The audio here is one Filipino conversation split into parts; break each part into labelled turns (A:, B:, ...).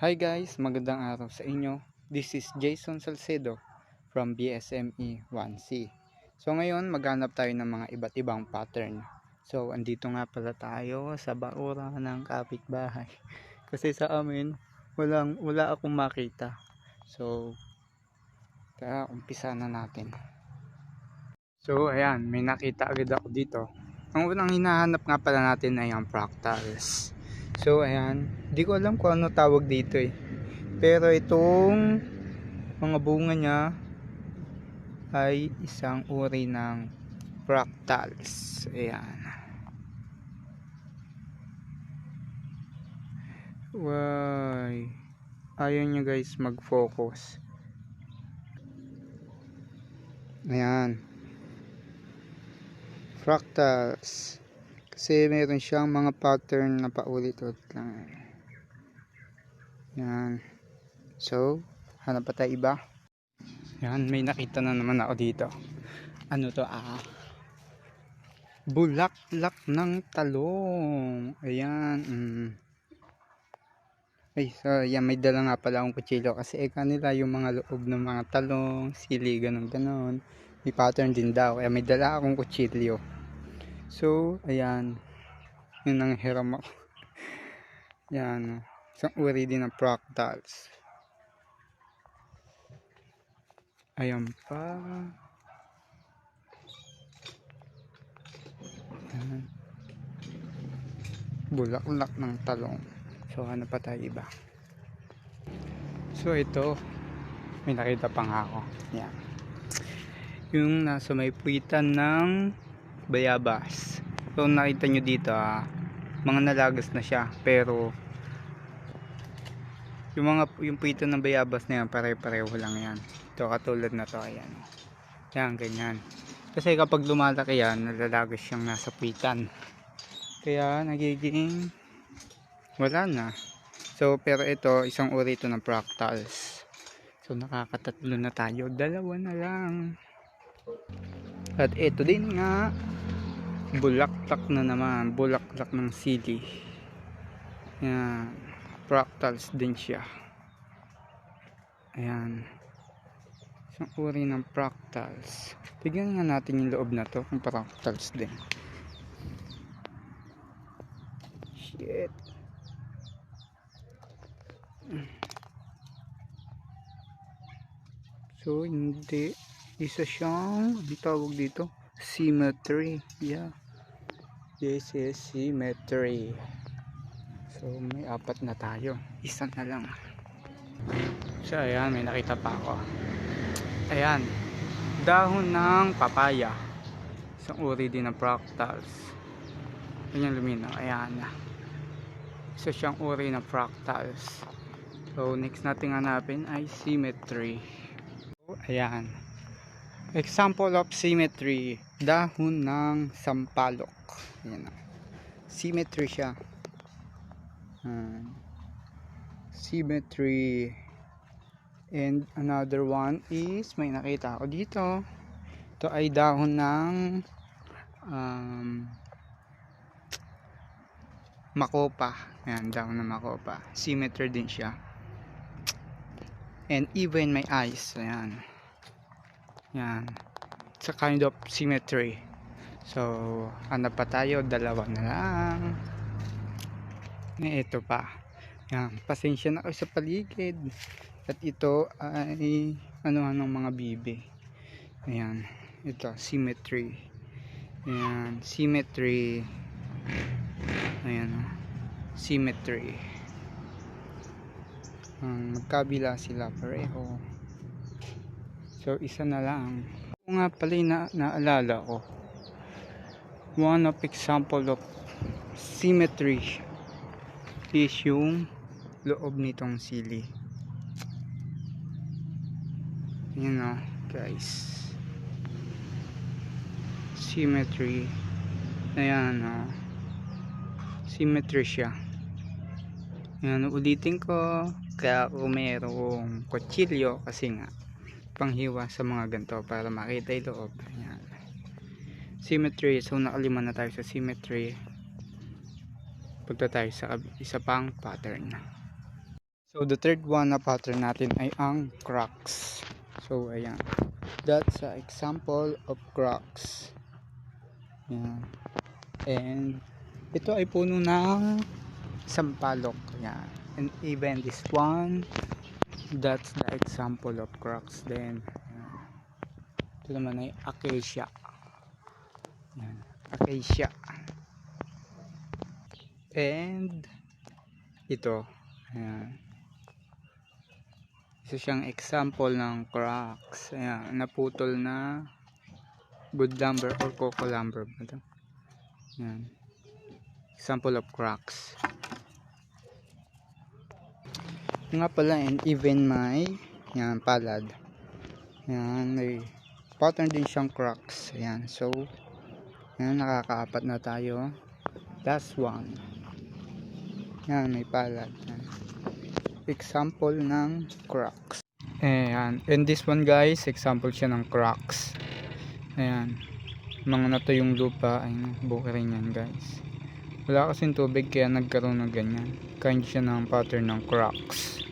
A: Hi guys, magandang araw sa inyo. This is Jason Salcedo from BSME 1C. So ngayon maghanap tayo ng mga iba't ibang pattern. So andito nga pala tayo sa baura ng kapitbahay. Kasi sa amin wala akong makita. So tara, umpisa na natin. So ayan, may nakita agad ako dito. Ang unang hinahanap nga pala natin ay ang fractals. So ayan, di ko alam kung ano tawag dito eh. Pero itong mga bunga niya ay isang uri ng fractals. Ayan. Why? Ayaw niya guys mag-focus. Ayan. Fractals. Kasi meron siyang mga pattern na paulit-ulit lang. Ayan. So, hanap pa tayo iba. Ayan, may nakita na naman ako dito. Ano to bulaklak ng talong. Ayan. Ay, so yan, may dala nga pala akong kutsilyo kasi kanila yung mga loob ng mga talong, sili, ganun ganon. May pattern din daw, kaya may dala akong kutsilyo. So, ayan. Yun ang hiram ako. Yan. Isang uri din ng fractals. Ayan pa. Ayan. Bulaklak ng talong. So ano pa tayo iba. So ito, may nakita pa nga ako. Yan. Yung nasa may puwitan ng bayabas. So nakita nyo dito mga nalagas na siya. Pero yung puwitan ng bayabas na yan, pare-pareho lang yan. Ito katulad na to, ayan. Yan, ganyan. Kasi kapag lumalaki yan, nalalagas siyang nasa puwitan. Kaya nagiging wala na. So pero ito, isang uri ito ng fractals. So nakakatatlo na tayo, dalawa na lang. At ito din nga, bulaklak na naman, bulaklak ng sili. Yan, fractals din siya. Ayan, isang uri ng fractals. Tignan nga natin yung loob na to kung fractals din. Shit. So hindi, isa siyang ang tawag dito, symmetry. Yeah, this is symmetry. So may apat na tayo, isa na lang. So ayan, may nakita pa ako. Ayan, dahon ng papaya, isang uri din ng fractals. Ayan, luminaw. Ayan, isa siyang uri ng fractals. So next natin hanapin ay symmetry. Ayan, example of symmetry, dahon ng sampalok. Ayan, symmetry siya. Symmetry. And another one is, may nakita ako dito, ito ay dahon ng makopa. Ayan, dahon ng makopa, symmetry din siya. And even my eyes. Ayan. Yan. It's a kind of symmetry. So, ano pa tayo? Dalawa na lang. Ito pa. Yan. Pasensya na kayo sa paligid. At ito ay ano-anong mga bibi. Ayan. Ito, symmetry. Ayan. Symmetry. Ayan. Symmetry. Magkabila sila pareho. So isa na lang. Kung nga pala naalala ko, one of example of symmetry is yung loob nitong sili. Yun o guys, symmetry. Ayan o, symmetry siya. Ayan, ulitin ko. Kaya kung mayroong kutsilyo, kasi nga panghiwa sa mga ganito para makita yung loob. Ayan. Symmetry. So nakalima na tayo sa symmetry. Punta tayo sa isa pang pattern. So the third one na pattern natin ay ang cracks. So ayan, that's an example of cracks. Ayan. And ito ay puno ng sampalok. Ayan. And even this one, that's the example of cracks din. Ayan. Ito naman ay acacia. Ayan. Acacia. And ito, ayan, isa siyang example ng cracks. Ayan, naputol na wood lumber or coco lumber. Ayan, example of cracks. Yung nga pala, and even may yan, palad. Ayan, may pattern din siyang cracks. Ayan, so ayan, nakakaapat na tayo. Last one. Ayan, may palad. Ayan, example ng cracks. Ayan, and this one guys, example siya ng cracks. Ayan, mga nato yung lupa ay buka rin yan guys. Wala kasing tubig kaya nagkaroon ng ganyan. Kind siya ng pattern ng cracks.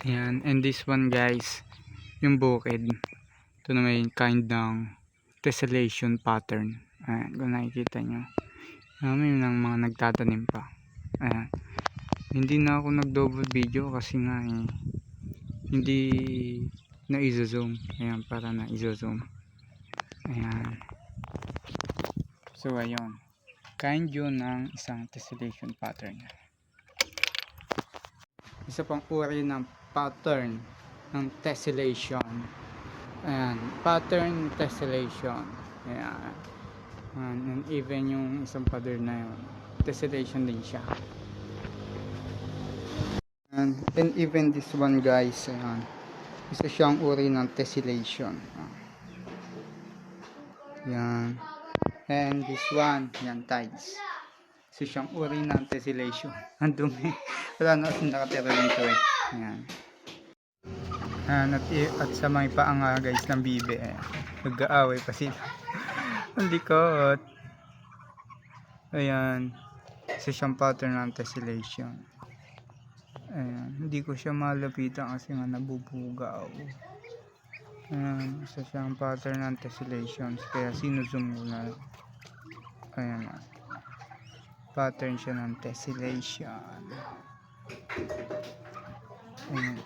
A: Ayan, and this one guys, yung bukid. Ito na may kind ng tessellation pattern. Ayan, kung nakikita nyo. May mga nagtatanim pa. Ayan. Hindi na ako nag double video kasi nga hindi na izo-zoom. Ayan, para na izo-zoom. Ayan. So ayun, kind yun ng isang tessellation pattern. Isa pang uri ng pattern ng tessellation. Ayan, pattern tessellation. Ayan. And even yung isang pattern na yun, tessellation din siya. And even this one guys, ayan, isa siyang uri ng tessellation. Yan. And this one, yan, tides. Isa siyang uri ng tessellation. Ang dumi. Wala na kasi nakatira dito eh. Yan. At sa mga paanga guys ng bibe, nag-aaway pa sila. Ang likot. Ayan. Isa siyang pattern ng tessellation. Ayan, hindi ko siya malapitan kasi nga nabubugaw. Ayan, isa siyang pattern ng tessellations kaya sinuzoom ko na. Ayan, pattern siya ng tessellation. Ayan.